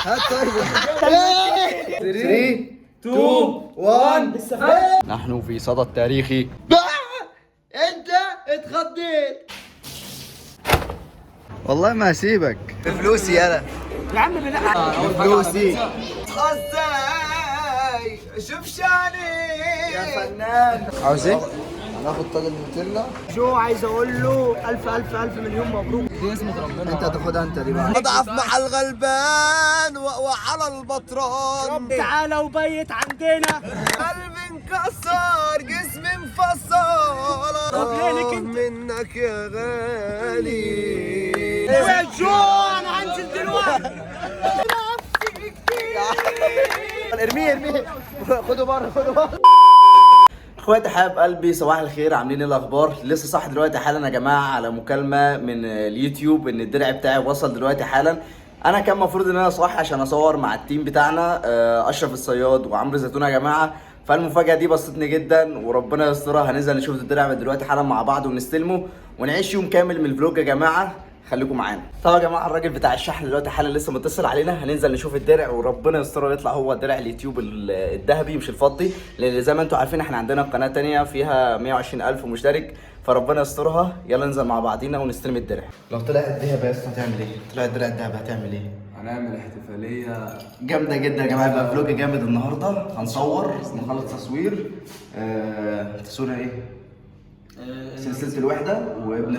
هات طيب 3 2 1 نحن في صدى التاريخي. انت اتخضيت والله ما هسيبك بفلوسي يالا يا عم لا بفلوسي. ازاي شوف شاني يا فنان. عاوز ايه؟ هناخد طاجن نوتيلا. جو عايز اقول له الف مليون مبروك. دي اسمة ربنا. انت هتاخدها انت دي بقى. اضعف مع الغلبان وعلى البطران. تعالى وبيت عندنا. قلبي انكسر جسمي انفصل. طب ليلك انت منك يا غالي. يا جو انا هنزل دلوقتي. ارميه خدوا بره. اخواتي حبايب قلبي صباح الخير، عاملين ايه الاخبار؟ لسه صاحي دلوقتي حالا يا جماعه على مكالمه من اليوتيوب ان الدرع بتاعي وصل دلوقتي حالا. انا كان المفروض ان انا صاحي عشان اصور مع التيم بتاعنا اشرف الصياد وعمرو زيتونه يا جماعه. فالمفاجاه دي بسطتني جدا وربنا يسترها. هننزل نشوف الدرع دلوقتي حالا مع بعض ونستلمه ونعيش يوم كامل من الفلوج يا جماعه. خليكم معانا. طبعا يا جماعه الراجل بتاع الشحن دلوقتي حالا لسه متصل علينا. هننزل نشوف الدرع وربنا يسترها يطلع هو درع اليوتيوب الذهبي مش الفضي، لان زي ما انتم عارفين احنا عندنا قناه تانية فيها 120,000 مشترك، فربنا يسترها. يلا ننزل مع بعضينا ونستلم الدرع. لو طلع الذهب يا اسطى هتعمل ايه؟ طلع الدرع الذهب هتعمل ايه؟ هنعمل احتفالية جامده جدا يا جماعه. يبقى فلوج جامد النهارده. هنصور نخلص تصوير تصوير ايه؟ سلسلة الوحدة وابن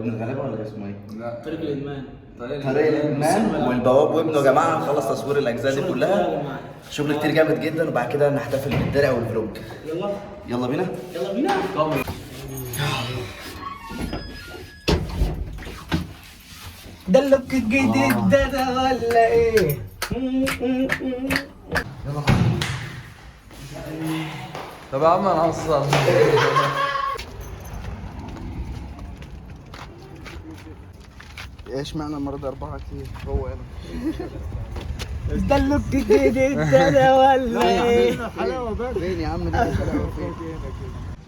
الغلابة ولا اسمه ايه؟ لا طريق الادمان. طريق الادمان والبواب وابنه يا جماعة. نخلص تصوير الاجزاء دي كلها. شغل كتير جامد جدا وبعد كده نحتفل بالدرع والفلوج. يلا بينا. ده اللوك الجديد ده ولا ايه؟ طب يا عم انا هوصل. ايش معنى المرة ده 4 كتير؟ هو ده اللوك الجديد ده ولا ايه؟ حلاوة بس. فين يا عم دي حلاوة فين؟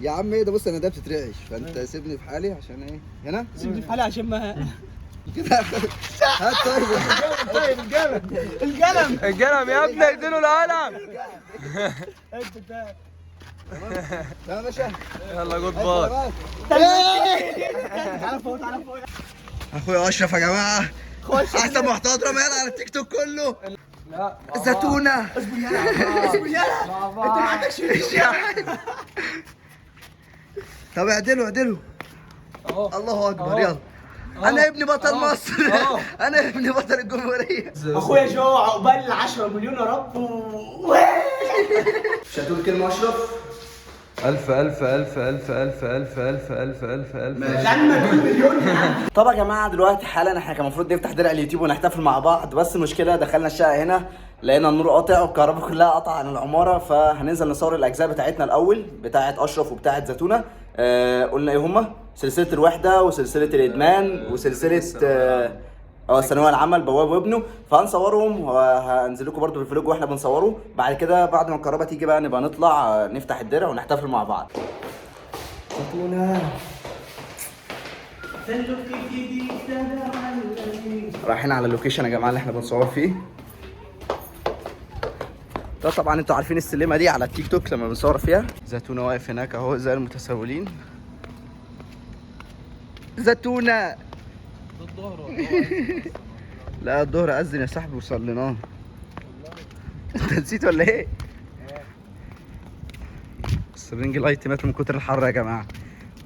يا عم ايه ده؟ بص انا ده بتترعش فانت سيبني في حالي عشان ايه؟ هنا؟ سيبني في حالي عشان ما كده. هات طيب القلم يا ابني اديله القلم. تمام يا باشا. يلا جود باي. تعالى فوق. اخويا اشرف يا جماعه احسن محتوى درامي على التيك توك كله. لا زيتونه. اصبر يلا انت ما عندكش طب اعدلوا الله اكبر. يلا انا ابن بطل مصر. انا ابن بطل الجمهوريه. اخويا جو عقبال 10 مليون يا رب. مش هتقول كلمه اشرف؟ ألف ألف ألف ألف ألف ألف ألف ألف ألف ألف. طبعا يا جماعه دلوقتي حالا احنا كان المفروض نفتح درع اليوتيوب ونحتفل مع بعض، بس المشكله دخلنا الشقه هنا لقينا النور قاطع والكهرباء كلها قطع عن العماره. فهننزل نصور الاجزاء بتاعتنا الاول، بتاعه اشرف وبتاعه زيتونه. قلنا ايه هما؟ سلسله الوحده وسلسله الادمان وسلسله الثانويه العامه البواب وابنه. فهنصورهم وهنزل لكم برده بالفلوج واحنا بنصوره. بعد كده بعد ما الكهرباء تيجي بقى نبقى نطلع نفتح الدرع ونحتفل مع بعض. زيتونه رايحين على اللوكيشن يا جماعه اللي احنا بنصور فيه. ده طبعا انتوا عارفين السلمه دي على التيك توك لما بنصور فيها. زيتونه واقف هناك اهو زي المتسولين. زيتونه لا الظهر اذن يا صاحبي وصليناه. انت نسيت ولا ايه؟ بس الرينج لايت مات من كتر الحر يا جماعه.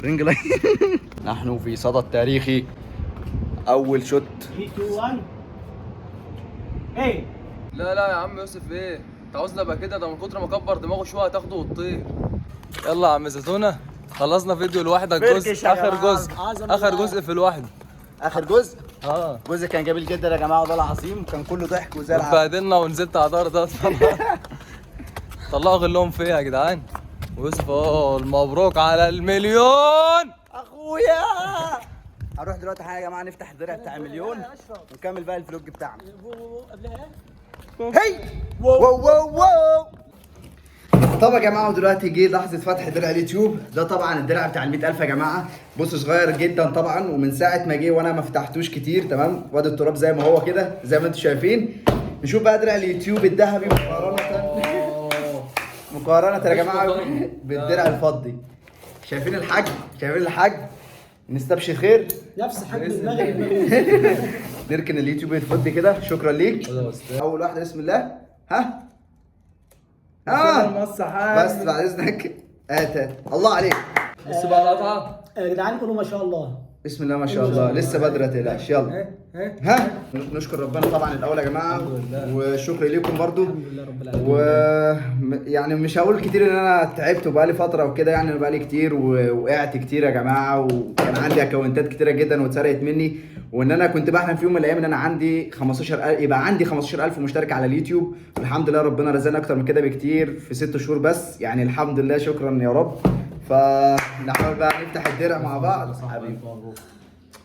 رينج لايت. نحن في صدى التاريخي. اول شوت. 3 2 1 ايه؟ لا يا عم يوسف ايه؟ انت عاوزنا ابقى كده؟ ده من كتر ما كبر دماغه شويه هتاخده وتطير. يلا يا عم زيتونه خلصنا فيديو الوحده. الجزء اخر جزء في الوحده. اخر جزء؟ جزء كان جميل جدا يا جماعه والله العظيم. كان كله ضحك وزي العسل. اتبهدلنا ونزلت على دار ده. طلعوا غلهم فيها يا جدعان. ويوسف مبروك على المليون اخويا. هنروح دلوقتي حاجه يا جماعه نفتح الدرع بتاع المليون ونكمل بقى الفلوج بتاعنا. قبلها هي واو. طب يا جماعه ودلوقتي جه لحظه فتح درع اليوتيوب. ده طبعا الدرع بتاع ال 100,000 يا جماعه. بص صغير جدا طبعا ومن ساعه ما جه وانا ما فتحتوش كتير. تمام وادي التراب زي ما هو كده زي ما انتم شايفين. نشوف بقى درع اليوتيوب الذهبي مقارنة يا جماعة بالدرع الفضي. شايفين الحجم؟ شايفين الحجم؟ نستبشر خير. نفس حجم المغرب. نركن اليوتيوب الفضي كده. شكرا ليك. اول واحدة بسم الله. ها بس بعد اذنك. هات الله عليك. بص بقى القطعه يا جدعان قولوا ما شاء الله. بسم الله ما شاء الله. لسه بدري، ما تقلقش. يلا ها نشكر ربنا طبعا الاول يا جماعه، وشكر ليكم برضو. الحمد لله رب العالمين. يعني مش هقول كتير ان انا تعبت وبقالي فتره وكده، يعني انا بقالي كتير ووقعت كتير يا جماعه، وكان عندي اكونتات كتيره جدا واتسرقت مني، وان انا كنت بحلم في يوم من الايام ان انا عندي 15,000 يبقى عندي 15,000 مشترك على اليوتيوب. والحمد لله ربنا رزقنا اكتر من كده بكتير في 6 شهور بس، يعني الحمد لله. شكرا يا رب. فنحاول بقى نفتح الدرع مع بعض. حبيبي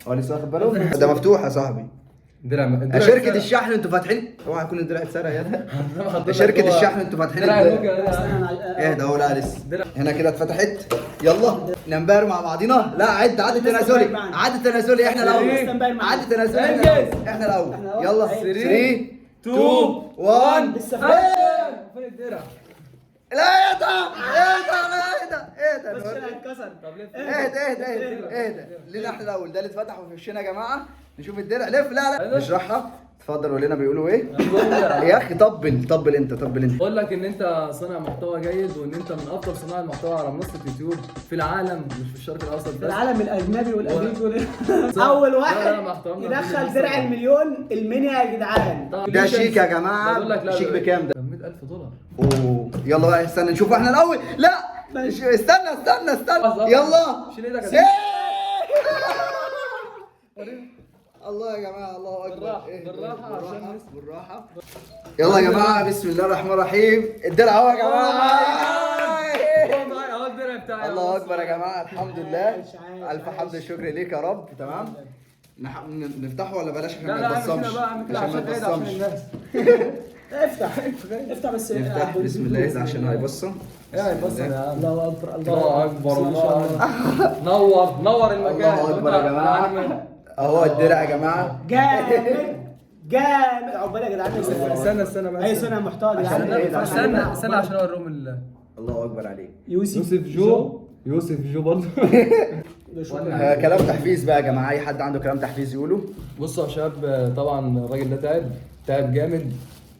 هو لسه واخد باله؟ ده مفتوح يا صاحبي. درع شركة الشحن انتوا فاتحين؟ اوعى يكون الدرع اتسرق يا ده. شركة الشحن انتوا فاتحين اهدى اهو. لا لسه هنا كده اتفتحت. يلا ننبهر مع بعضينا. لا عد تنازلي، عد تنازلي. احنا الاول. عد تنازلي احنا الاول. يلا 3 2 1. لسه فين الدرع؟ لا اهدى اهدى بس هيتكسر. اهدى لينا احنا الاول. ده اللي اتفتح في وشنا يا جماعه. نشوف الدرع. لف. لا نشرحها. اتفضل قول لنا بيقولوا ايه. يا اخي طبل انت. بقول لك ان انت صانع محتوى جيد، وان انت من افضل صناع المحتوى على منصه يوتيوب في العالم، مش في الشرق الاوسط بس، في العالم الاجنبي والامريكي. اول واحد يدخل درع المليون المنيا يا جدعان. ده شيك يا جماعه. شيك بكام ده؟ $100,000. اوه يلا بقى استنى نشوف احنا الاول. لا استنى يلا. شيل ايدك. الله يا جماعه. الله اكبر. بالراحه. يلا يا جماعه بسم الله الرحمن الرحيم. الدرع اهو يا جماعه. اهو الدرع بتاعي. الله اكبر يا جماعه. الحمد لله. الف حمد وشكر ليك يا رب. تمام نفتحه ولا بلاش عشان ما نبصمش؟ عشان الناس. افتح بس. نفتح بسم الله اذا عشان هيبصم. الله اكبر. الله اكبر. نور المكان. الله اكبر يا جماعه. اهو الدرع يا جماعه. جامد عقبال يا جدعان. استنى بس. اي صنع محتوى يا جدعان. استنى عشان اوريهم الله اكبر عليك. يوسف جو برضه. كلام تحفيز بقى يا جماعه. اي حد عنده كلام تحفيز يقوله. بصوا يا شباب، طبعا الراجل ده تعب جامد،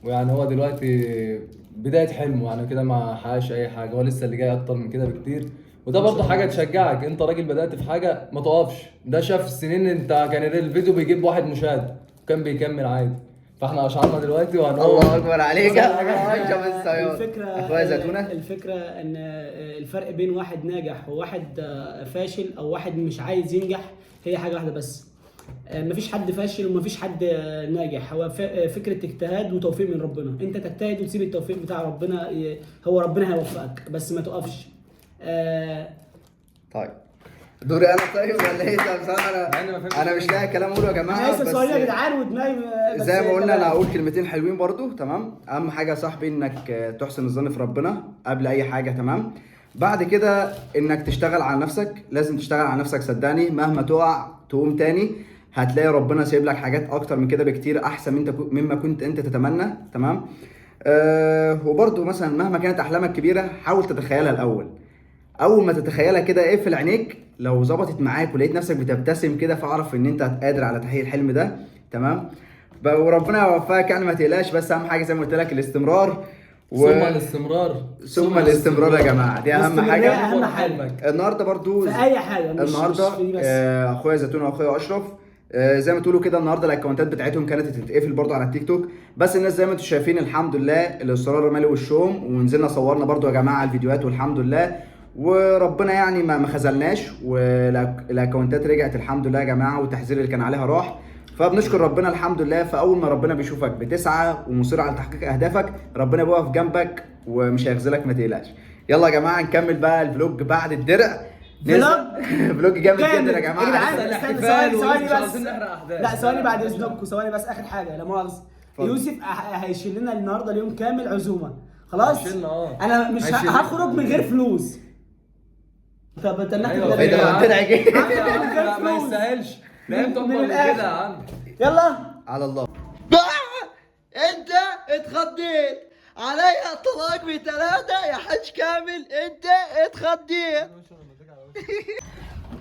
ويعني هو دلوقتي بدايه حلمه، يعني كده ما حققش اي حاجه، هو لسه اللي جاي اكتر من كده بكتير. وده برضه حاجه تشجعك. انت راجل بدات في حاجه ما تقفش. ده شاف السنين، انت كان الفيديو بيجيب 1 مشاهد وكان بيكمل عادي. فاحنا اشعرنا دلوقتي الله اكبر عليك. الفكره ان الفرق بين واحد ناجح وواحد فاشل او واحد مش عايز ينجح هي حاجه واحده بس. مفيش حد فاشل ومفيش حد ناجح. هو فكره اجتهاد وتوفيق من ربنا. انت تجتهد وتسيب التوفيق بتاع ربنا. هو ربنا هيوفقك بس ما تقفش. طيب دوري انا طيب ولا ايه؟ بصراحه انا مش لاقي كلام اقوله يا جماعه. بس سؤال يا جدعان ودماغي زي ما قلنا. انا هقول كلمتين حلوين برضو. تمام. اهم حاجه يا صاحبي انك تحسن الظن في ربنا قبل اي حاجه. تمام. بعد كده انك تشتغل على نفسك. لازم تشتغل على نفسك صدقني. مهما تقع تقوم تاني. هتلاقي ربنا سايب لك حاجات اكتر من كده بكتير احسن مما كنت انت تتمنى. تمام. وبرضو مثلا مهما كانت احلامك كبيره حاول تتخيلها الاول. اول ما تتخيلها كده اقفل عينيك. لو ظبطت معاك ولقيت نفسك بتبتسم كده فاعرف ان انت قادر على تحقيق الحلم ده. تمام. وربنا يوفقك يعني ما تقلقش. بس اهم حاجه زي ما قلت لك الاستمرار ثم الاستمرار يا جماعه. دي اهم حاجه. اهم حاجه النهارده برضو في اي حاجه. النهارده اخويا زيتون واخويا اشرف زي ما تقولوا كده النهارده الاكونتات بتاعتهم كانت هتتقفل برضو على التيك توك. بس الناس زي ما انتم شايفين الحمد لله الاصرار مالي وشهم. ونزلنا صورنا برضو يا جماعه الفيديوهات والحمد لله. وربنا يعني ما خذلناش. والاكونتات رجعت الحمد لله يا جماعه. والتحذير اللي كان عليها راح. فبنشكر ربنا الحمد لله. فاول ما ربنا بيشوفك بتسعى ومصر على تحقيق اهدافك ربنا بيقف جنبك ومش هيخذلك ما تقلقش. يلا يا جماعه نكمل بقى الفلوج بعد الدرع. فلوج جامد جدا يا جماعه. لا ثواني بعد اذنكم. ثواني بس اخر حاجه لا مؤاخذه. يوسف هيشيل لنا النهارده اليوم كامل عزومه. خلاص انا مش هخرج من غير فلوس. طب انت ما يستاهلش. لا انت كده يا عم. يلا على الله. انت اتخضيت عليا الطلاق ب3 يا حاج كامل انت اتخضيت.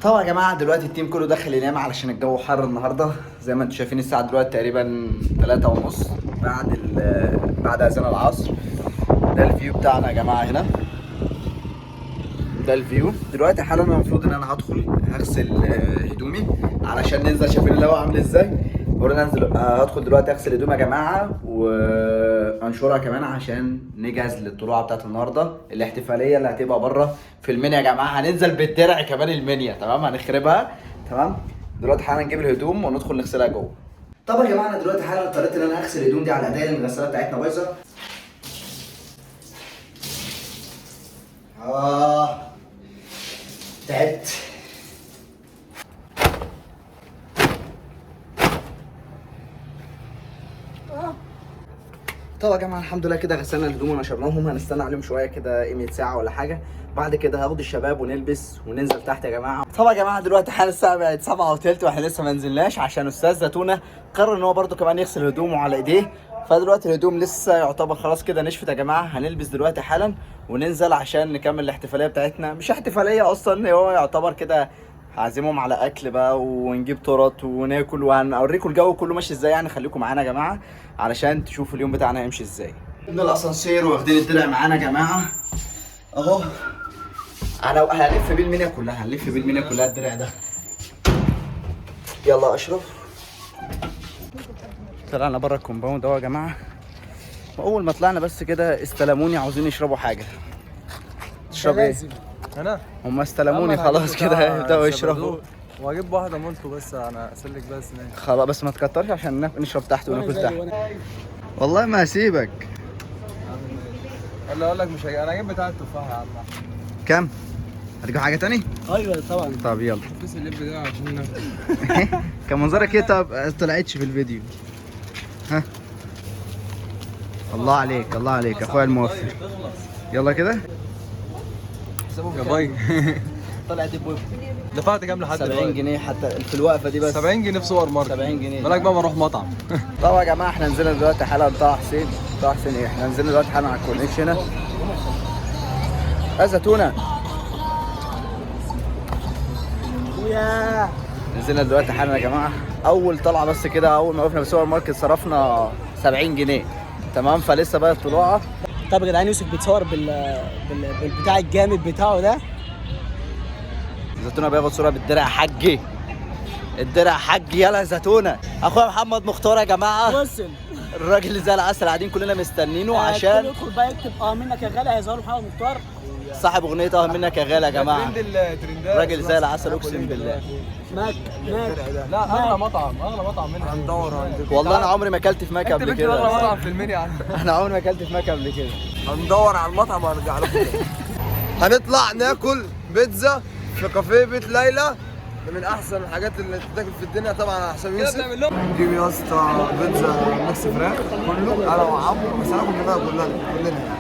طبعا يا جماعه دلوقتي التيم كله داخل ينام علشان الجو حر النهارده زي ما انتم شايفين. الساعه دلوقتي تقريبا 3:30 بعد اذان العصر. ده الفيو بتاعنا يا جماعه هنا. ده الفيو دلوقتي حالا. انا المفروض ان انا هغسل هدومي علشان ننزل. شايفين الهواء عامل ازاي؟ المفروض انزل هدخل دلوقتي اغسل هدومي يا جماعه وانشرها كمان عشان نجهز للطلوعه بتاعت النهارده، الاحتفاليه اللي هتبقى بره في المنيا يا جماعه. هننزل بالدرع كمان المنيا، تمام؟ هنخربها. تمام. دلوقتي حالا نجيب الهدوم وندخل نغسلها جوه. طبعا يا جماعه انا دلوقتي حالا اضطريت ان انا اغسل الهدوم دي على ايديا لان الغساله بتاعتنا بايظه. تعبت. طبعا يا جماعه الحمد لله كده غسلنا الهدوم ونشرناهم. هنستنى عليهم شويه كده قيمه ساعه ولا حاجه. بعد كده هاخد الشباب ونلبس وننزل تحت يا جماعه. طبعا يا جماعه دلوقتي حال الساعه بقت 7:15 واحنا لسه ما نزلناش عشان استاذ زيتونه قرر ان هو برده كمان يغسل هدومه على ايديه. فدلوقتي الهدوم لسه يعتبر خلاص كده نشفت يا جماعه. هنلبس دلوقتي حالا وننزل عشان نكمل الاحتفاليه بتاعتنا. مش احتفاليه اصلا، هو يعتبر كده هعزمهم على اكل بقى ونجيب تورت وناكل وهنوريكم الجو كله ماشي ازاي. يعني خليكم معانا يا جماعه علشان تشوفوا اليوم بتاعنا هيمشي ازاي. من الاسانسير واخدين الدرع معانا يا جماعه اهو. انا هنلف بيه المنيا كلها، هنلف بيه المنيا كلها الدرع ده. يلا اشرف. طلعنا بره الكومباوند اهو يا جماعه. واول ما طلعنا بس كده استلموني عاوزين يشربوا حاجه. تشرب ايه؟ انا هم استلموني خلاص كده يبداوا يشربوا. واجيب واحده مولتو بس انا اسلك بس ناس. خلاص بس ما تكترش عشان نشرب تحت وناكل تحت. والله ما هسيبك. ولا اقول لك مش هجي. انا هجيب بتاع التفاحه يا عم. كام؟ هتجيب حاجه تاني؟ ايوه طبعا. طب يلا. بس اللب ده عشان ناكل. كان منظرك ايه؟ طب طلعتش في الفيديو. ها الله عليك الله عليك اخويا الموفر. يلا كده. يا باي. طلعت بويب. دفعت كام لحد 70 جنيه حتى في الوقفه دي بس. 70 جنيه في سوبر ماركت. 70 جنيه. بالك بقى ما نروح مطعم. طبعا يا جماعه احنا نزلنا دلوقتي حالا طه حسين. طه حسين ايه؟ احنا نزلنا دلوقتي حالا على الكورنيش هنا. زيتونه. ويا نزلنا دلوقتي حالا يا جماعه. اول طلعه بس كده اول ما وقفنا في السوبر ماركت صرفنا 70 جنيه. تمام. فلسه بقى الطلوعه. طب يا جدعان يوسف بيتصور بالبتاع الجامد بتاعه ده. زيتونه بياخد صوره بالدرع حجي. الدرع حجي. يلا يا زيتونه. اخويا محمد مختار يا جماعه. وصل الراجل اللي زي العسل قاعدين كلنا مستنينه عشان يدخل بقى يكتب منك يا غالي هيظهر محمد مختار صاحب اغنيه منك يا غالي يا جماعه. الترندات. راجل زي العسل اقسم بالله. ماك لا اغلى مطعم منها. هندور عندك. والله انا عمري ما اكلت في ماك قبل اغلى كده. مطعم في المنيا عندك. انا عمري ما اكلت في ماك قبل كده. هندور على المطعم وهنرجع لكم. هنطلع ناكل بيتزا في كافيه بيت ليلى. من احسن الحاجات اللي تتاكل في الدنيا طبعا على حساب يوسف. نجيب يا اسطى بيتزا ميكس فراخ كله انا وعمرو. بس هناكل منها كلنا يعني.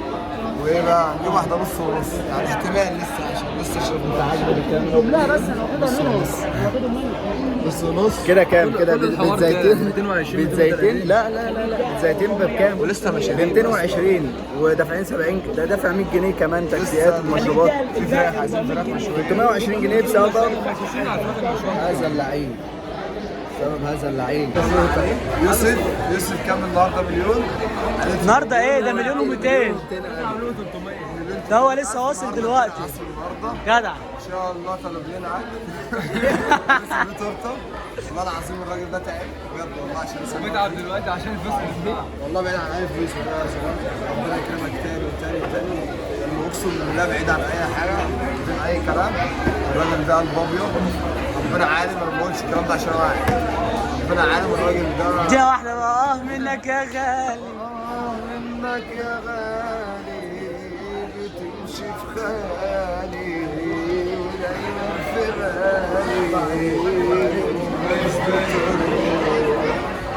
وايه بقى نجيب واحده نص ونص يعني احتمال لسه عشان لسه شرب. لا بس هاخدها منهم. نص ونص كده كام كده؟ بيتزايتين 220. بيتزايتين. لا بيتزايتين بكام؟ ولسه ماشي ب 220 ودافعين 70. ده دافع 100 جنيه كمان تاكسيات ومشروبات. في فراخ عايزين فراخ مشويه. 320 جنيه بسبب هذا اللعين. بسبب هذا اللعين. يوسف كام النهارده؟ مليون. النهارده ايه ده؟ مليون و200. ده هو لسه واصل دلوقتي. جدع. ان شاء الله طلب لنا عقد. لسه في تورته. والله العظيم الراجل ده تعب بجد والله عشان بيتعب دلوقتي عشان الفلوس اللي والله بعيد عن اي فلوس يا شباب. ربنا يكرمك تاني وتاني وتاني. لانه اقسم بالله بعيد عن اي حاجه بدون اي كلام. الراجل ده قلب ابيض. ربنا عالم. انا ما بقولش الكلام ده عشان واحد. ربنا عالم الراجل ده. دي واحده بقى منك يا غالي. منك يا غالي بتمشي في خيالي ودايما في بالي.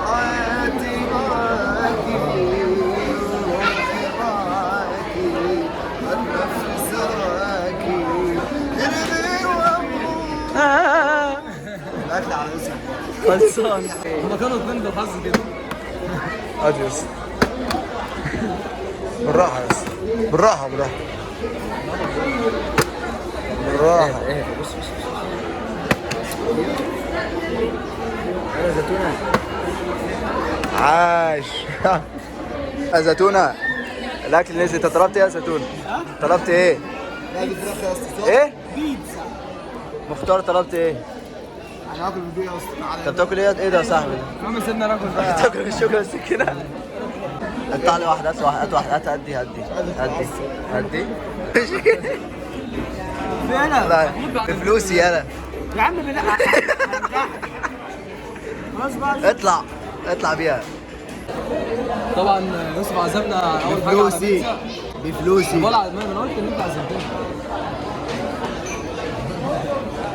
حياتي معاكي وروحي معاكي والنفس سواكي ارمي واموت. الاكل على وسعك. خلصان. هما كانوا اتنين بالحظ كده. اديوس. بالراحه بس، بالراحه بالراحه بالراحه. بص يا زيتونه. عاش. يا زيتونه الاكل نزل. انت طلبت ايه يا زيتونه؟ طلبت ايه؟ لا دي فراخ يا اسطى. ايه؟ بيتزا. مختار طلبت ايه؟ انا هاكل بالبيت يا اسطى. انت بتاكل ايه؟ ايه ده يا صاحبي؟ المهم سيبنا ناكل بقى. بتاكل بالشوكه والسكينه؟ اقطع لي واحده، هات واحده، هدي فين لا بفلوسي يالا. يا عم بلا خلاص بقى. اطلع بيها طبعا يوسف عزمنا اول حاجه على بفلوسي بيتزا. بفلوسي. ولا على المهم انا قلت ان انت عزمتني.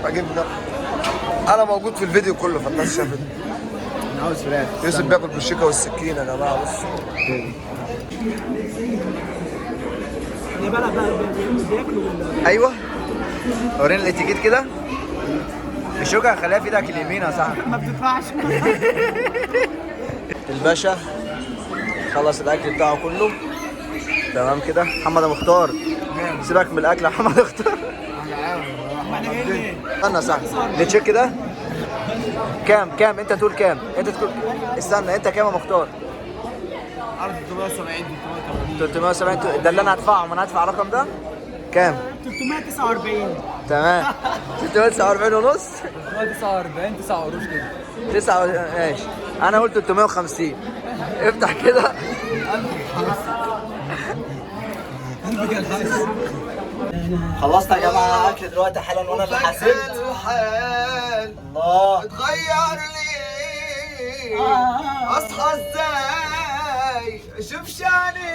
بجيب ده. انا موجود في الفيديو كله فالناس شافتني. انا عاوز فراخ. يوسف بياكل بالشيكه والسكينه يا جماعه. بصوا خلي بالك بقى بياكلوا ايوه وريني الاتيكيت كده. الشوكه خليها في ايدك اليمين يا صاحبي. ما بتدفعش. الباشا خلص الاكل بتاعه كله تمام كده. محمد يا مختار سيبك من الاكل يا محمد اختار. استنى يا صاحبي نتشيك كده. كام انت تقول كام؟ انت تقول استنى انت كام يا مختار؟ 370 ده اللي انا هدفعه. ما انا هدفع الرقم ده كام؟ 349. تمام 349 ونص. 49 9 قروش كده. 9 ماشي. انا قلت 350. افتح كده. خلصت يا جماعه اكل دلوقتي حالا وانا اللي حاسب. الحال الله اتغير لي. اصحى ازاي اشوف شاني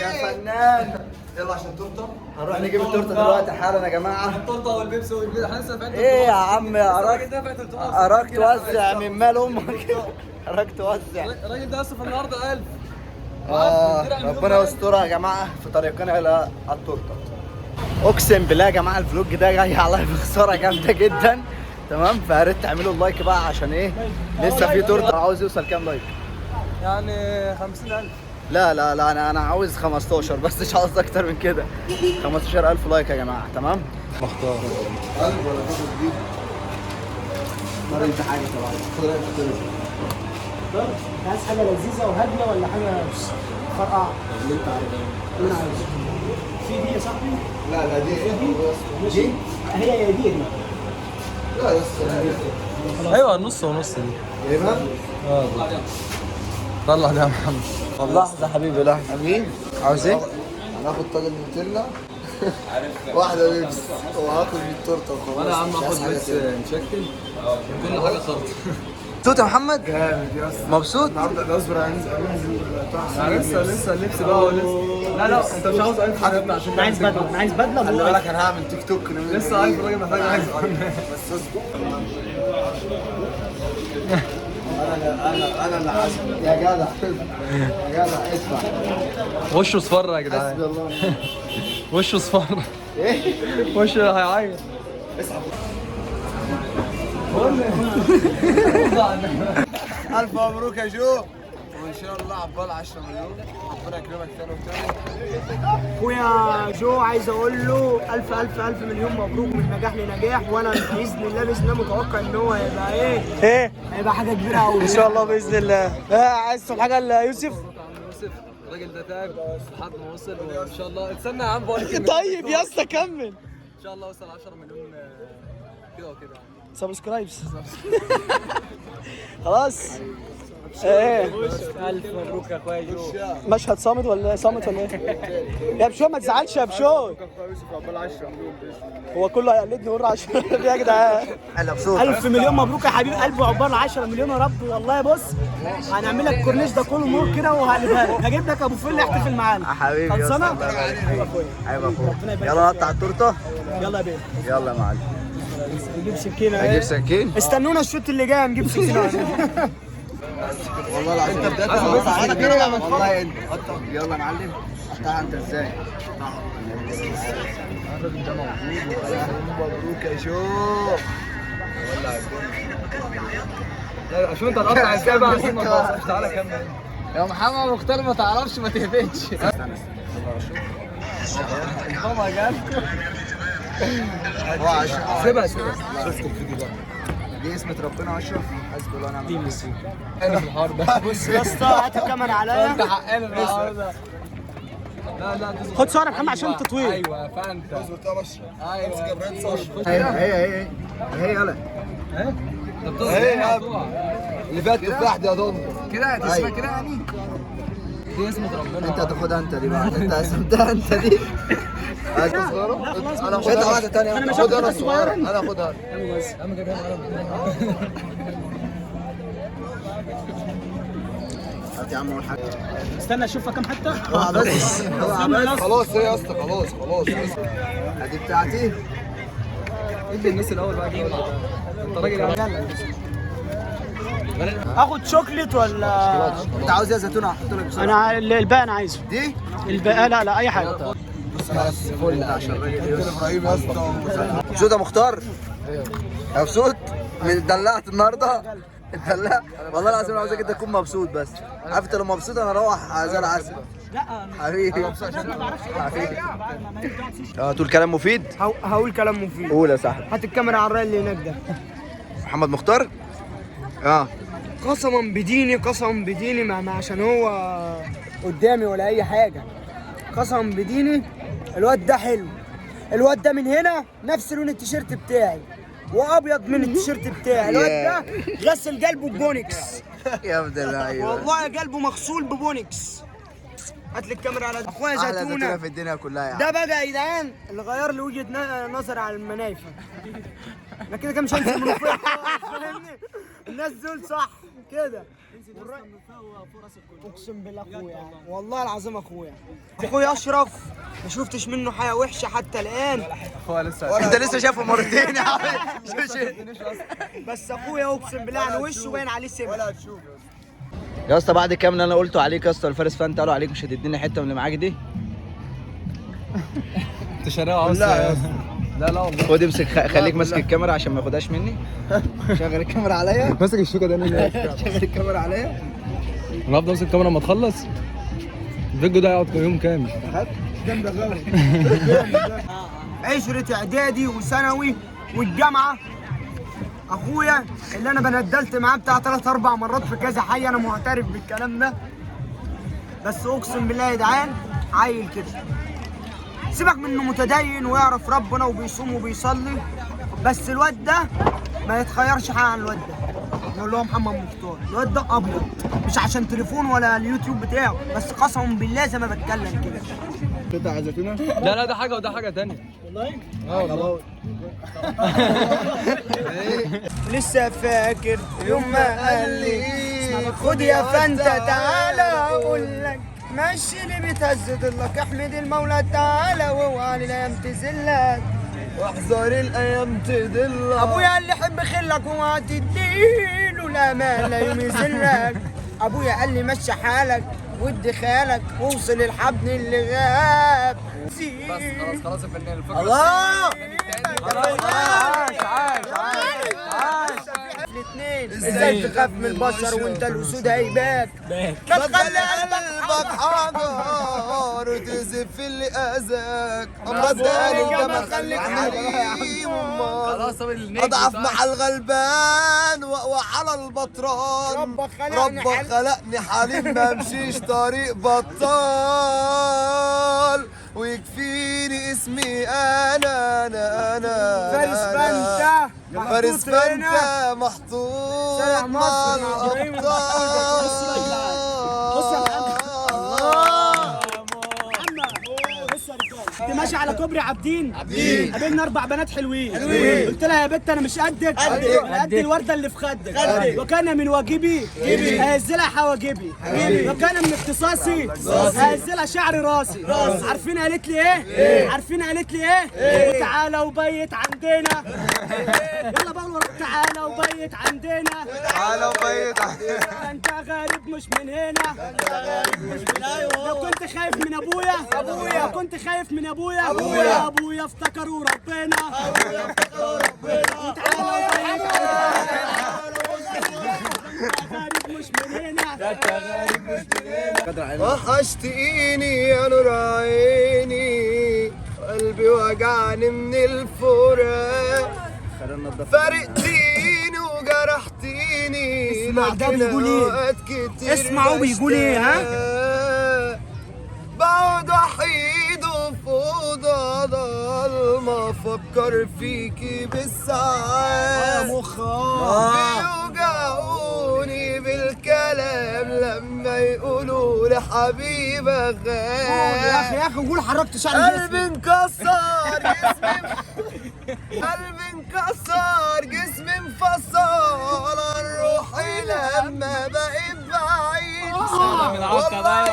يا فنان. يلا عشان تورته. هنروح نجيب التورته دلوقتي حالا يا جماعه. التورته والبيبسي والبيض احنا لسه فاتنا. ايه يا عم الراجل ده فات 300. اراك توزع من مال امك. اراك توزع. الراجل ده اصلا النهارده 1000. ربنا يسترها يا جماعه في طريقنا الى التورته. اقسم بالله يا جماعه الفلوج ده جاي عليا بخساره جامده جدا تمام. فيا ريت تعملوا اللايك بقى عشان ايه لسه في تورته. عاوز يوصل كام لايك؟ يعني 50000. لا انا عاوز 15 بس مش عاوز اكتر من كده. 15000 لايك يا جماعه تمام. مختار. قلب ولا تاخد جديد؟ اختار انت حاجه طبعا. خد رايك في التورته. عايز حاجه لذيذه وهاديه ولا حاجه فرقعه؟ اللي انت عايزه. اللي انا عايزه. في دي يا صاحبي؟ لا دي ماشي. هي دي. لا يا اسطى. ايوه نص ونص دي. جايبها؟ طلع ده يا محمد. لحظه حبيبي لحظه. امين. عاوز ايه؟ هناخد طاجن نوتيلا. واحده بيبس وهاكل من التورته وخلاص. وانا يا عم مش عايز اخد حاجة بس تاني. نشكل كل حاجه صارت. مبسوط يا محمد؟ جامد يا اسطى. مبسوط؟ النهارده اصبر هننزل يعني لسه اللبس بقى ولسه. لا انت مش عاوز ايفون يا ابني عشان انا عايز بدله. انا عايز بدله. خلي بالك انا هعمل تيك توك لسه ايفون الراجل محتاج ايفون. بس اصبر. انا اللي حاسب يا جدع. يا جدع ادفع. وشه اصفر يا حسبي جدعان. الله. وشه اصفر. ايه؟ وشه هيعيط. اسحب. الف مبروك يا جو. وان شاء الله عقبال 10 مليون. ربنا يكرمك تاني وتاني. اخويا جو عايز اقول له الف الف الف مليون مبروك من نجاح لنجاح. وانا باذن الله متوقع ان هو هيبقى ايه هيبقى حاجه كبيره قوي ان شاء الله باذن الله. عايز تقول حاجه ليوسف؟ يوسف الراجل ده تعب لحد ما وصل وان شاء الله استنى يا عم بقول لك طيب يا اسطى كمل. ان شاء الله وصل 10 مليون كده وكده. سبسكرايبس. خلاص. ايه الف مبروك يا اخويا جو. مشهد صامت ولا ايه؟ يا بشوي ما تزعلش يا بشوي. هو كله هيقلدني ويقول 10 يا جدعان. انا مبسوط. الف مليون مبروك يا حبيب قلبي. عقبال 10 مليون يا رب. والله بص هنعمل لك الكورنيش ده كله نور كده وهقلبها لك. هجيب لك ابو فل يحتفل معانا. حبيبي خلصانه؟ ايوه اخويا. يلا نقطع التورته. يلا يا بيه. يلا يا معلم. نجيب سكينه. اجيب سكين. استنونا الشوط اللي جاي نجيب سكينه. والله العظيم انت والله انت. يلا يا معلم. قطعها انت ازاي؟ الراجل ده موجود. مبروك يا شوف. لا شو انت هتقطع ازاي بقى عشان ما تبصش. تعالى كمل. يا محمد مختار ما تعرفش ما تهبطش. ماما جاب هو 10 سيبها شفت الفيديو ده دي اسمة ربنا اشرف حسبي الله ونعم الوكيل. انا في الحوار ده بص يا اسطى هات الكاميرا عليا. انت حقاني في الحوار ده. لا خد صورة يا محمد عشان التطوير. ايوه فانت قلتها بشرف ايوه جبران صور هي يلا طب هي يا اللي فات تفاح دي يا ضن كده تسمع كده يعني دي اسمة ربنا. انت هتاخدها انت دي بقى انت قسمتها انت دي عايز تصغره؟ انا هاخدها واحدة تانية أنا مش هاخدها هاخد انا الصغيرة. صغيرة انا هاخدها يا عم جايبها هات يا عم اول حاجة استنى اشوفها كام حتى. بس خلاص هي يا اسطى خلاص دي بتاعتي ادي الناس الاول بقى كده انت راجل اخد شوكليت ولا انت عاوز ايه يا زيتون هحط لك بسرعة انا الباقي انا عايزه. دي الباقي لا اي حاجه. بص انا بس فل عشان الراجل ابراهيم يا اسطى مبسوط يا مختار؟ مبسوط؟ من دلعت النهارده؟ اتدلعت؟ والله العظيم انا عاوزك انت تكون مبسوط بس عارف انت لو مبسوط انا اروح زي العسل حبيبي حبيبي تقول كلام مفيد؟ هقول كلام مفيد. قول يا صاحبي هات الكاميرا على الراي اللي هناك ده. محمد مختار؟ اه قسما بديني ما عشان هو قدامي ولا اي حاجه. قسما بديني الواد ده حلو. الواد ده من هنا نفس لون التيشيرت بتاعي وابيض من التيشيرت بتاعي. الواد ده غسل قلبه ببونكس يا ابن اللعيبه والله قلبه مغسول ببونكس. هات لي الكاميرا على اخويا احلى زيتونه زيتونه. في الدنيا كلها يا عم ده بقى يا جدعان اللي غير لي وجهه نظري على المنايفه. انا كده مش هنسى المنوفيه فاهمني؟ الناس دول صح كده. اقسم بالله اخويا والله العظيم اخويا اشرف ما شفتش منه حاجه وحشه حتى الان. هو لسه انت لسه شايفه مرتين يا عم بس اخويا اقسم بالله يعني وشه باين عليه سم. يا اسطى بعد الكلام اللي انا قلته عليك يا اسطى الفارس فانت قالوا عليك مش هتديني حته من اللي معاك دي. انت شاريها اصلا لا والله خد امسك خليك ماسك الكاميرا عشان ما ياخدهاش مني. شغل الكاميرا عليا ماسك الشوكه ده شغل الكاميرا عليا انا هفضل امسك الكاميرا لما تخلص الفيديو ده يقعد يوم كامل. عشرة اعدادي وثانوي والجامعه اخويا اللي انا بندلت معاه بتاع 3-4 مرات في كذا حي. انا معترف بالكلام ده بس اقسم بالله يا جدعان عيل كده. سيبك منه متدين ويعرف ربنا وبيصوم وبيصلي بس الواد ده ما يتخيرش حاجه عن الواد ده اللي هو محمد مختار. الواد ده ابيض مش عشان تليفون ولا اليوتيوب بتاعه بس قسما بالله زي ما بتكلم كده. قطع زيتونه لا ده حاجه وده حاجه ثانيه والله. والله لسه فاكر يوم ما قال لي خد يا فانتا تعالى اقول لك مشي اللي بيتهز ضلك احمد المولى تعالى واوعى الايام تذلك واحذر الايام تدلك ابويا اللي يحب خلك وما تديله الامان لا يوم يذلك. ابويا قال لي مشي حالك وادي خالك واوصل الحبل اللي غاب. خلاص الفنان الفكره الله الاثنين ازاي تخاف من البشر وانت الاسود هيباك. ما تخلي قلبك حجر وتزف اللي اذاك امراض انت ما خليك حليم خلاص اضعف مع الغلبان واقوى على البطران. ربك خلقني حليم ما امشيش طريق بطال ويكفيني اسمي انا فارس فانتا محطوط مع الابطال. كنت ماشي على كوبري عابدين قابلنا 4 بنات حلوين قلت لها يا بت انا مش قدك قد الورده اللي في خدك وكان من واجبي اهزلها حواجبي وكان من اختصاصي اهزلها شعر راسي. عارفين قالت لي ايه؟ وتعالى وبيت عندنا. يلا بقول وراك تعالى وبيت عندنا. انت غريب مش من هنا. لو كنت خايف من ابويا ابويا افتكروا ربنا. وحشتيني يا نور عيني، قلبي وجعني من الفراق، فارقتيني وجرحتيني. اسمع ده بيقول ايه؟ اسمعوا بيقول ايه؟ ها؟ بقعد وحيد وفي اوضه ضلمه افكر فيكي بالساعات، بيوجعوني بالكلام لما يقولوا لي حبيبه غاب. يا اخي قول حركت شعر قلبي انكسر قلبي انكسر، جسمي انفصل عن روحي لما بقيت بعيد. والله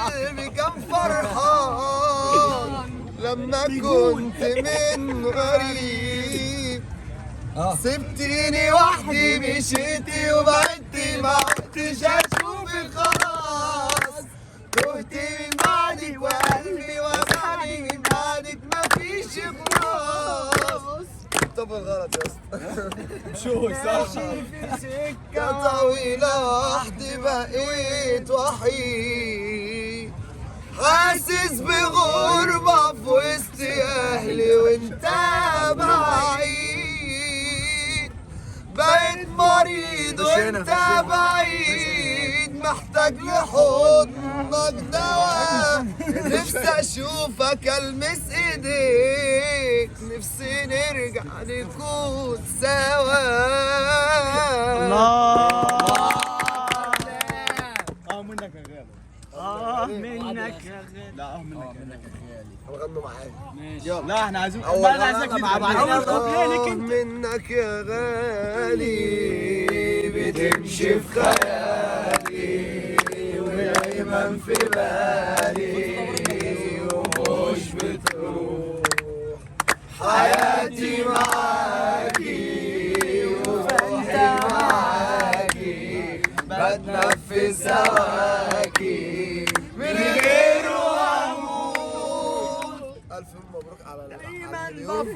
قلبي كان فرحان لما كنت من غريب. سبتيني وحدي مشيتي وبعدتي، ما عدتش اشوفك خلاص. تهت من بعدك وقلبي وجعني من بعدك، مفيش خلاص. طب الغلط يا اسطى. شو ماشي في سكة طويلة وحدي بقيت وحيد، حاسس بغربة في وسط أهلي وأنت بعيد. بقيت مريض وأنت بعيد، محتاج لحضنك دواء. نفسي أشوفك ألمس إيديك، نفسي نرجع نكون سوا. منك يا غالي. منك يا غالي. لا منك يا غالي. هنغنوا معايا. ماشي. يلا لا احنا عايزين أول انا عايزك مع بعض. اول كوبليه ليك انت. منك يا غالي بتمشي في خيالي ودايما في بالي، ومش بتروح حياتي معاكي وروحي معاكي، بتنفس هواكي من غيره هموت. ألف مبروك على المليون.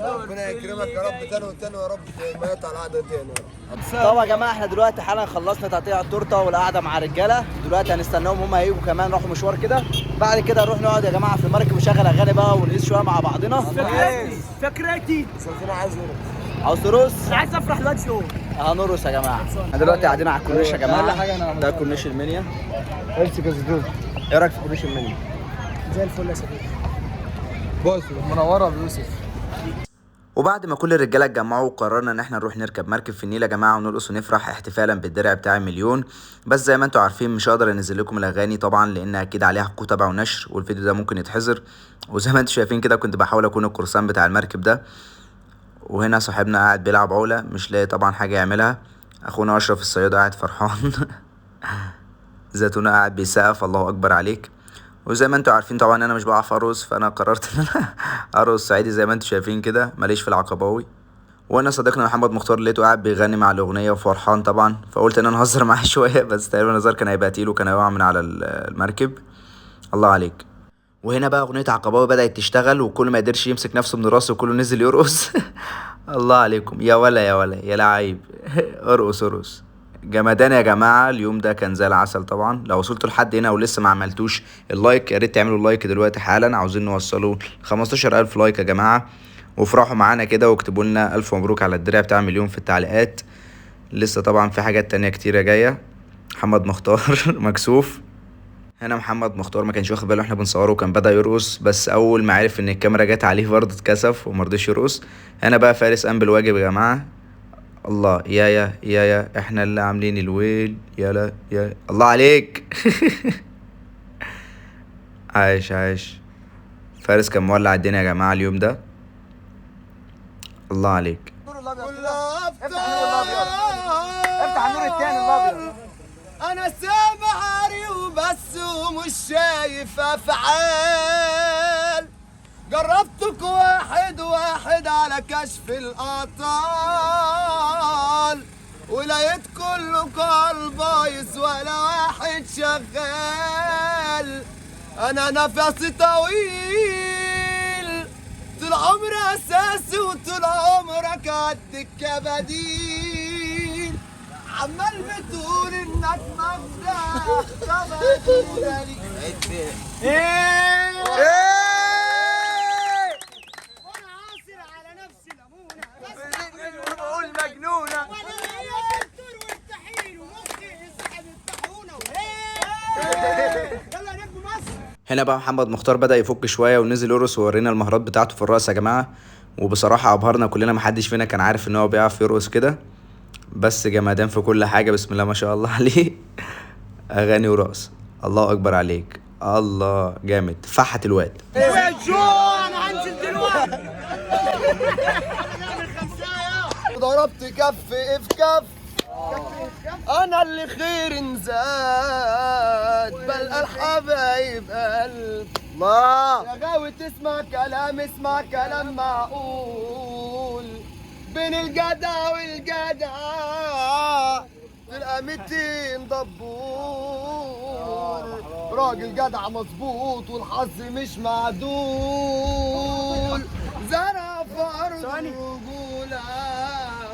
ربنا يكرمك يا رب تاني وتاني يا رب، ما يقطع القعدة تاني يا رب. طبعا يا جماعه احنا دلوقتي حالا خلصنا تقطيع التورته والقعده مع الرجاله، دلوقتي هنستناهم هم هيجوا كمان نروحوا مشوار كده، بعد كده نروح نقعد يا جماعه في المركب ونشغل اغاني بقى ونقيس شويه مع بعضنا. فكرتي سلطان عايز نرقص. عاوز ترقص؟ عايز افرح دلوقتي شو؟ هنرقص يا جماعه. احنا دلوقتي قاعدين على الكورنيش يا جماعه، ده كورنيش المنيا. امسك يا زيدون. ايه رايك في كورنيش المنيا؟ زي الفل يا صديقي. بص منوره بيوسف. وبعد ما كل الرجاله اتجمعوا قررنا ان احنا نروح نركب مركب في النيل يا جماعه ونرقص ونفرح احتفالا بالدرع بتاع مليون. بس زي ما انتم عارفين مش هقدر انزل لكم الاغاني طبعا لان اكيد عليها حقوق تبع ونشر، والفيديو ده ممكن يتحظر. وزي ما انتم شايفين كده كنت بحاول اكون القرصان بتاع المركب ده. وهنا صاحبنا قاعد بيلعب عقله مش لاقي طبعا حاجه يعملها. اخونا اشرف الصياد قاعد فرحان. زيتونه قاعد بيسقف الله اكبر عليك. وزي ما انتوا عارفين طبعا انا مش بعرف ارقص، فانا قررت ان انا ارقص صعيدي زي ما انتوا شايفين كده، ماليش في العقباوي. وانا صديقنا محمد مختار لقيته قاعد بيغني مع الاغنيه وفرحان طبعا، فقلت ان انا اهزر معاه شويه، بس تقريبا الهزار كان هيبقى تقيل وكان هيقع من على المركب. الله عليك. وهنا بقى اغنيه عقباوي بدات تشتغل وكل ما قدرش يمسك نفسه من راسه وكله نزل يرقص. الله عليكم يا ولا يا ولا يا لعيب. ارقص ارقص جمدان يا جماعه. اليوم ده كان زي العسل طبعا. لو وصلتوا لحد هنا ولسه ما عملتوش اللايك يا ريت تعملوا اللايك دلوقتي حالا، عاوزين نوصلوا 15000 لايك يا جماعه. وافرحوا معانا كده واكتبوا لنا الف مبروك على الدرع بتاع مليون في التعليقات. لسه طبعا في حاجات تانية كتيره جايه. محمد مختار مكسوف. هنا محمد مختار ما كانش واخد باله احنا بنصوره وكان بدا يرقص، بس اول ما عرف ان الكاميرا جت عليه برضه اتكسف ومرضيش يرقص. هنا بقى فارس قام بالواجب يا جماعه. الله يا احنا اللي عاملين الويل يا الله عليك. عايش فارس كان مولع الدنيا يا جماعه اليوم ده. الله عليك. افتح النور التاني الابيض. انا سامع وبس ومش شايف افعال. جربتك واحد على كشف الاطال، ولقيت كله قلب بايظ ولا واحد شغال. انا نفسي طويل طول عمري اساسي وطول عمرك عندك كبديل. عمال بتقول انك مجدع طبعا ايه وانا عاصر على نفسي ليمونه بس بقول مجنونه وانا هي الدكتور والطحين ومخي صاحب الطاحونه يلا يا نجم مصر. هنا بقى محمد مختار بدأ يفك شوية ونزل يرقص وورينا المهارات بتاعته في الرقص يا جماعة، وبصراحة أبهرنا كلنا، محدش فينا كان عارف إن هو بيعرف يرقص كده، بس جمدان في كل حاجة، بسم الله ما شاء الله عليه. أغاني ورقص، الله أكبر عليك، الله جامد، فحت الواد. وجو انا هنزل دلوقتي. ضربت كف في كف انا اللي خير انزاد بلقى الحبايب قلب الله يا غاوي تسمع كلام اسمع كلام معقول بين الجدع والجدع تلقى 200 دبور راجل جدع مظبوط والحظ مش معدول زرع في ارض رجوله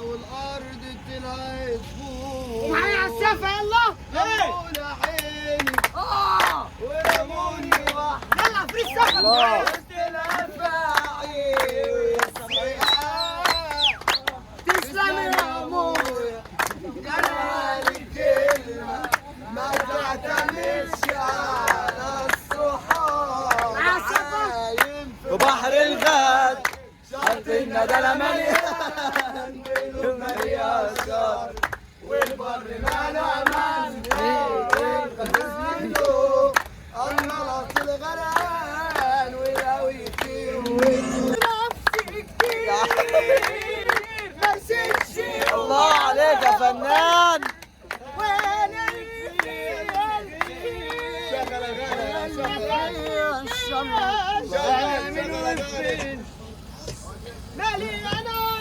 والارض طلعت فوق ومعايا على السقف يلا. رموني عيني ورموني واحد يلا فريق سقف. تسلم يا ابويا جمالي كلمة ما تعتمدش على الصحاب في بحر الغد شط الندى مليان مليان شط والبر ماله امان منه النلط الغرقان ويراوي كتير نفسي كتير ما نسيتش الله عليك يا فنان وانا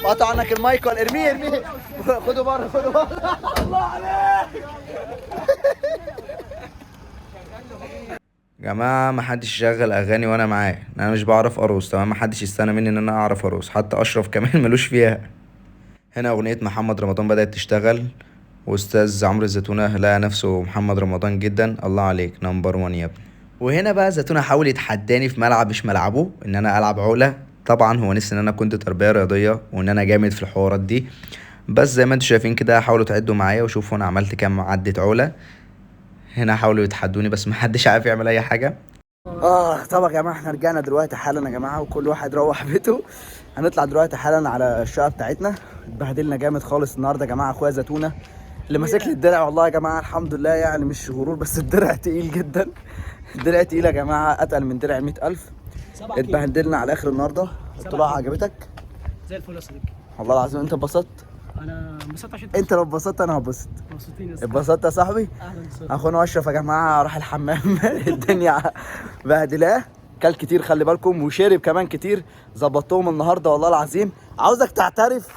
قطع عنك المايك ولا ارميه ارميه خده بره خده بره الله عليك جماعة محدش يشغل أغاني وأنا معاه، أنا مش بعرف أرقص تمام، محدش يستنى مني إن أنا أعرف أرقص، حتى أشرف كمان ملوش فيها. هنا أغنية محمد رمضان بدأت تشتغل، وأستاذ عمرو الزيتونة لقى نفسه محمد رمضان جدا، الله عليك نمبر 1 يا ابني. وهنا بقى زيتونة حاول يتحداني في ملعب مش ملعبه، إن أنا ألعب عقلة، طبعا هو نسي إن أنا كنت تربية رياضية وإن أنا جامد في الحوارات دي، بس زي ما انتوا شايفين كده حاولوا تعدوا معايا وشوفوا أنا عملت كام عدة عقلة. هنا حاولوا يتحدوني بس محدش عارف يعمل أي حاجة. طبعا يا جماعه احنا رجعنا دلوقتي حالا يا جماعه، وكل واحد روح بيته. هنطلع دلوقتي حالا على الشقه بتاعتنا، اتبهدلنا جامد خالص النهارده يا جماعه. اخويا زيتونه اللي ماسك لي الدرع، والله يا جماعه الحمد لله، يعني مش غرور بس الدرع تقيل جدا، الدرع تقيل يا جماعه، اتقل من درع 100,000. اتبهدلنا على اخر النهارده. الطلوعه عجبتك؟ زي الفل يا صديقي. والله العظيم انت اتبسطت؟ انا انبسطت عشان انت لو اتبسطت انا هبسط. مبسوطين يا صاحبي. اتبسطت يا صاحبي؟ اهلا وسهلا. اخونا اشرف يا جماعه راح الحمام الدنيا بهدلاه، كل كتير خلي بالكم، وشرب كمان كتير، ظبطتهم النهارده والله العظيم. عاوزك تعترف.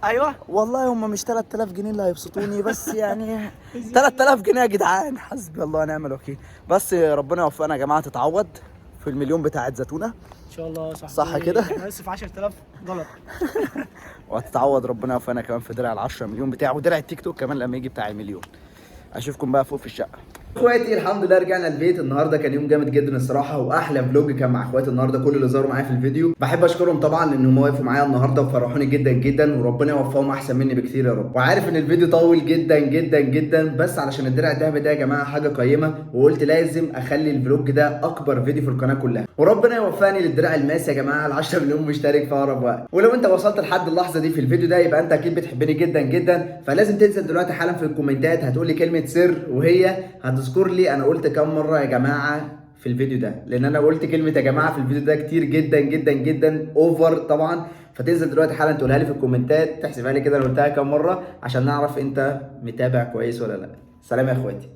ايوه والله هم مش 3000 جنيه اللي هيبسطوني، بس يعني 3000 جنيه يا جدعان، حسبي الله ونعم الوكيل. بس ربنا يوفقنا يا جماعه، تتعوض في المليون بتاعت زيتونه ان شاء الله. صح كده؟ انا اسف 10,000 دولار. وهتتعوض ربنا يوفقنا كمان في درع ال10 مليون بتاعه، ودرع التيك توك كمان لما يجي بتاع المليون. اشوفكم بقى فوق في الشقه. اخواتي الحمد لله رجعنا البيت. النهارده كان يوم جامد جدا الصراحه، واحلى فلوج كان مع اخواتي النهارده، كل اللي ظهروا معايا في الفيديو بحب اشكرهم طبعا انهم وقفوا معايا النهارده وفرحوني جدا جدا، وربنا يوفقهم احسن مني بكتير يا رب. وعارف ان الفيديو طول جدا جدا جدا، بس علشان الدرع الذهبي ده يا جماعه حاجه قيمه، وقلت لازم اخلي الفلوج ده اكبر فيديو في القناه كلها، وربنا يوفقني للدرع الماس يا جماعه ال10 مليون مشترك في اقرب وقت. ولو انت وصلت لحد اللحظه دي في الفيديو ده يبقى انت اكيد بتحبني جدا جدا، فلازم تنزل دلوقتي حالا في الكومنتات هتقول لي كلمه سر، وهي هتذكر لي انا قلت كام مره يا جماعه في الفيديو ده، لان انا قلت كلمه يا جماعه في الفيديو ده كتير جدا جدا جدا، اوفر طبعا. فتنزل دلوقتي حالا تقولها لي في الكومنتات، تحسبها لي كده انا قلتها كام مره عشان نعرف انت متابع كويس ولا لا. سلام يا اخواتي.